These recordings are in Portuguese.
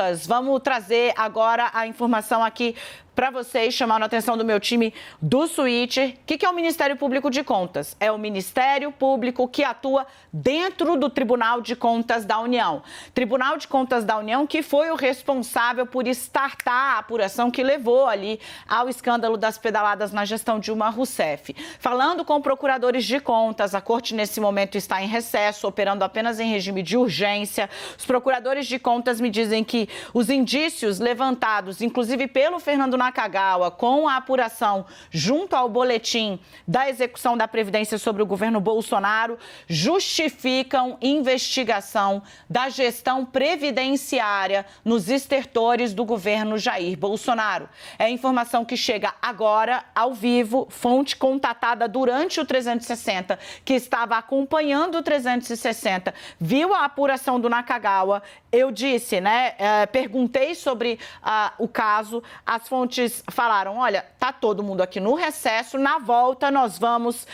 Contas. Vamos trazer agora a informação aqui para vocês, chamando a atenção do meu time do Switch. O que é o Ministério Público de Contas? É o Ministério Público que atua dentro do Tribunal de Contas da União. Tribunal de Contas da União que foi o responsável por startar a apuração que levou ali ao escândalo das pedaladas na gestão Dilma Rousseff. Falando com procuradores de contas, a Corte nesse momento está em recesso, operando apenas em regime de urgência. Os procuradores de contas me dizem que os indícios levantados, inclusive pelo Fernando Nakagawa, com a apuração junto ao boletim da execução da Previdência sobre o governo Bolsonaro, justificam investigação da gestão previdenciária nos estertores do governo Jair Bolsonaro. É a informação que chega agora, ao vivo, fonte contatada durante o 360, que estava acompanhando o 360, viu a apuração do Nakagawa. Eu disse, perguntei sobre o caso, as fontes falaram, olha, tá todo mundo aqui no recesso, na volta nós vamos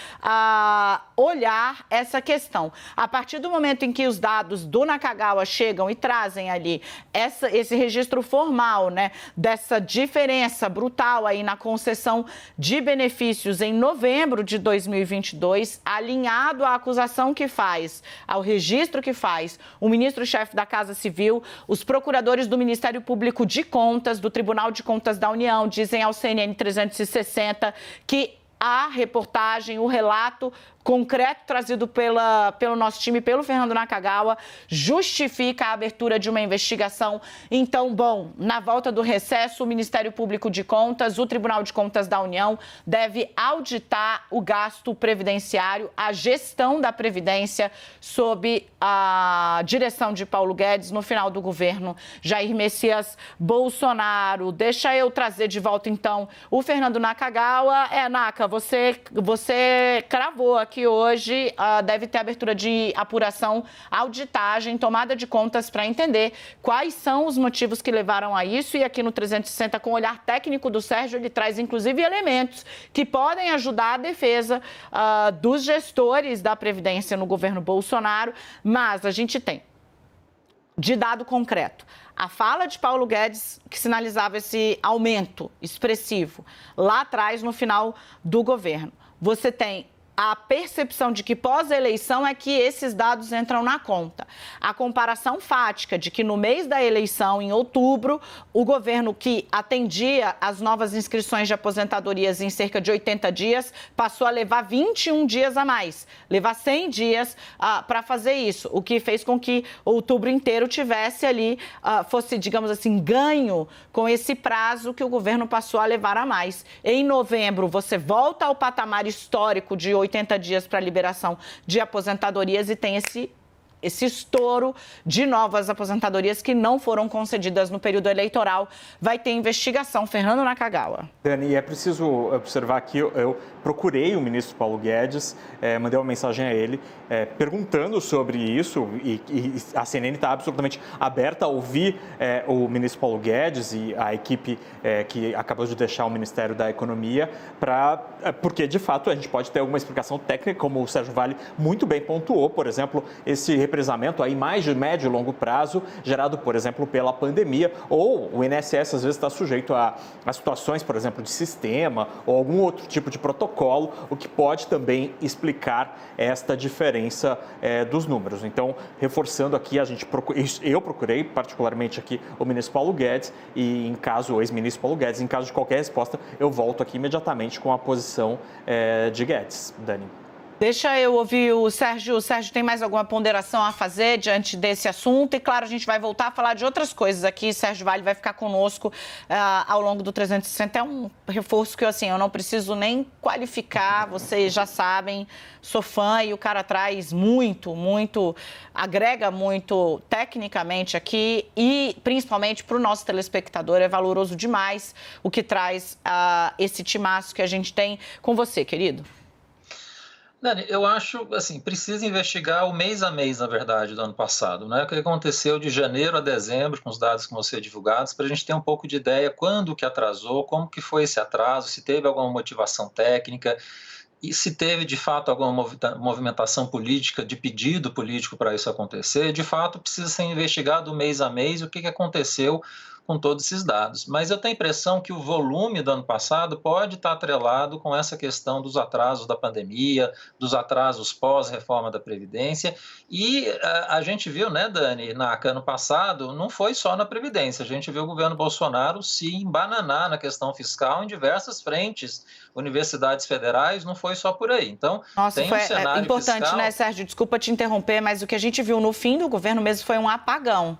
olhar essa questão. A partir do momento em que os dados do Nakagawa chegam e trazem ali esse registro formal, dessa diferença brutal aí na concessão de benefícios em novembro de 2022, alinhado à acusação que faz, ao registro que faz o ministro-chefe da Casa Civil, os procuradores do Ministério Público de Contas, do Tribunal de Contas da União, dizem ao CNN 360 que a reportagem, o relato concreto trazido pelo nosso time, pelo Fernando Nakagawa, justifica a abertura de uma investigação. Então, na volta do recesso, o Ministério Público de Contas, o Tribunal de Contas da União, deve auditar o gasto previdenciário, a gestão da Previdência sob a direção de Paulo Guedes no final do governo Jair Messias Bolsonaro. Deixa eu trazer de volta, então, o Fernando Nakagawa. Naka, você cravou aqui que hoje deve ter abertura de apuração, auditagem, tomada de contas para entender quais são os motivos que levaram a isso. E aqui no 360, com o olhar técnico do Sérgio, ele traz inclusive elementos que podem ajudar a defesa dos gestores da Previdência no governo Bolsonaro. Mas a gente tem, de dado concreto, a fala de Paulo Guedes, que sinalizava esse aumento expressivo lá atrás, no final do governo. Você tem a percepção de que pós-eleição é que esses dados entram na conta. A comparação fática de que no mês da eleição, em outubro, o governo que atendia as novas inscrições de aposentadorias em cerca de 80 dias passou a levar 21 dias a mais, levar 100 dias para fazer isso, o que fez com que outubro inteiro tivesse ali, fosse, digamos assim, ganho com esse prazo que o governo passou a levar a mais. Em novembro, você volta ao patamar histórico de 80 dias para liberação de aposentadorias e tem esse estouro de novas aposentadorias que não foram concedidas no período eleitoral. Vai ter investigação. Fernando Nakagawa. Dani, é preciso observar que eu procurei o ministro Paulo Guedes, mandei uma mensagem a ele perguntando sobre isso e a CNN está absolutamente aberta a ouvir o ministro Paulo Guedes e a equipe que acabou de deixar o Ministério da Economia, porque de fato a gente pode ter alguma explicação técnica, como o Sérgio Vale muito bem pontuou, por exemplo, esse represamento aí mais de médio e longo prazo, gerado, por exemplo, pela pandemia, ou o INSS às vezes está sujeito a situações, por exemplo, de sistema ou algum outro tipo de protocolo, o que pode também explicar esta diferença dos números. Então, reforçando aqui, eu procurei particularmente aqui o ministro Paulo Guedes e o ex-ministro Paulo Guedes, em caso de qualquer resposta, eu volto aqui imediatamente com a posição de Guedes. Dani. Deixa eu ouvir o Sérgio. O Sérgio tem mais alguma ponderação a fazer diante desse assunto? E, claro, a gente vai voltar a falar de outras coisas aqui. Sérgio Vale vai ficar conosco ao longo do 360. É um reforço que eu não preciso nem qualificar. Vocês já sabem, sou fã e o cara traz muito, agrega muito tecnicamente aqui e, principalmente, para o nosso telespectador, é valoroso demais o que traz esse timaço que a gente tem com você, querido. Dani, eu acho, assim, precisa investigar o mês a mês, na verdade, do ano passado, né? O que aconteceu de janeiro a dezembro, com os dados que vão ser divulgados, para a gente ter um pouco de ideia quando que atrasou, como que foi esse atraso, se teve alguma motivação técnica. e se teve de fato alguma movimentação política, de pedido político para isso acontecer, de fato precisa ser investigado mês a mês o que aconteceu com todos esses dados. Mas eu tenho a impressão que o volume do ano passado pode estar atrelado com essa questão dos atrasos da pandemia, dos atrasos pós-reforma da Previdência, e a gente viu, né, Dani, ano passado, não foi só na Previdência, a gente viu o governo Bolsonaro se embananar na questão fiscal em diversas frentes, universidades federais, não foi só por aí. Então, nossa, tem um cenário importante, fiscal... né, Sérgio? Desculpa te interromper, mas o que a gente viu no fim do governo mesmo foi um apagão.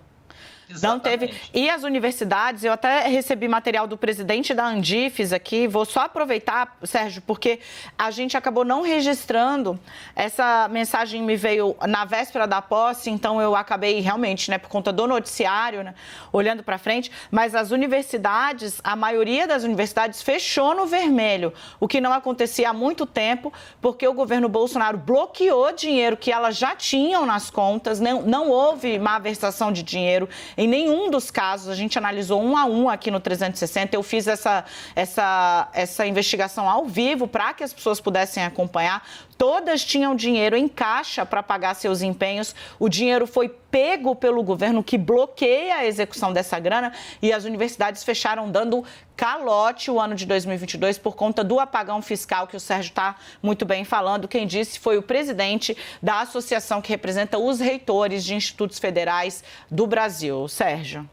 Não teve. E as universidades, eu até recebi material do presidente da Andifes aqui, vou só aproveitar, Sérgio, porque a gente acabou não registrando, essa mensagem me veio na véspera da posse, então eu acabei realmente, né, por conta do noticiário, né, olhando para frente, mas as universidades, a maioria das universidades fechou no vermelho, o que não acontecia há muito tempo, porque o governo Bolsonaro bloqueou dinheiro que elas já tinham nas contas, não houve malversação de dinheiro. Em nenhum dos casos, a gente analisou um a um aqui no 360, eu fiz essa investigação ao vivo para que as pessoas pudessem acompanhar. Todas tinham dinheiro em caixa para pagar seus empenhos. O dinheiro foi pego pelo governo, que bloqueia a execução dessa grana, e as universidades fecharam dando calote o ano de 2022 por conta do apagão fiscal que o Sérgio está muito bem falando. Quem disse foi o presidente da associação que representa os reitores de institutos federais do Brasil. Sérgio.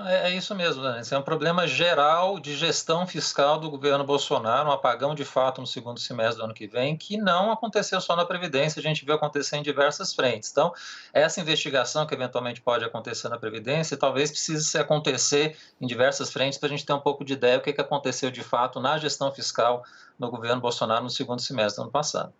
É isso mesmo, Dani. Esse é um problema geral de gestão fiscal do governo Bolsonaro, um apagão de fato no segundo semestre do ano que vem, que não aconteceu só na Previdência, a gente viu acontecer em diversas frentes. Então, essa investigação que eventualmente pode acontecer na Previdência, talvez precise acontecer em diversas frentes para a gente ter um pouco de ideia do que aconteceu de fato na gestão fiscal no governo Bolsonaro no segundo semestre do ano passado.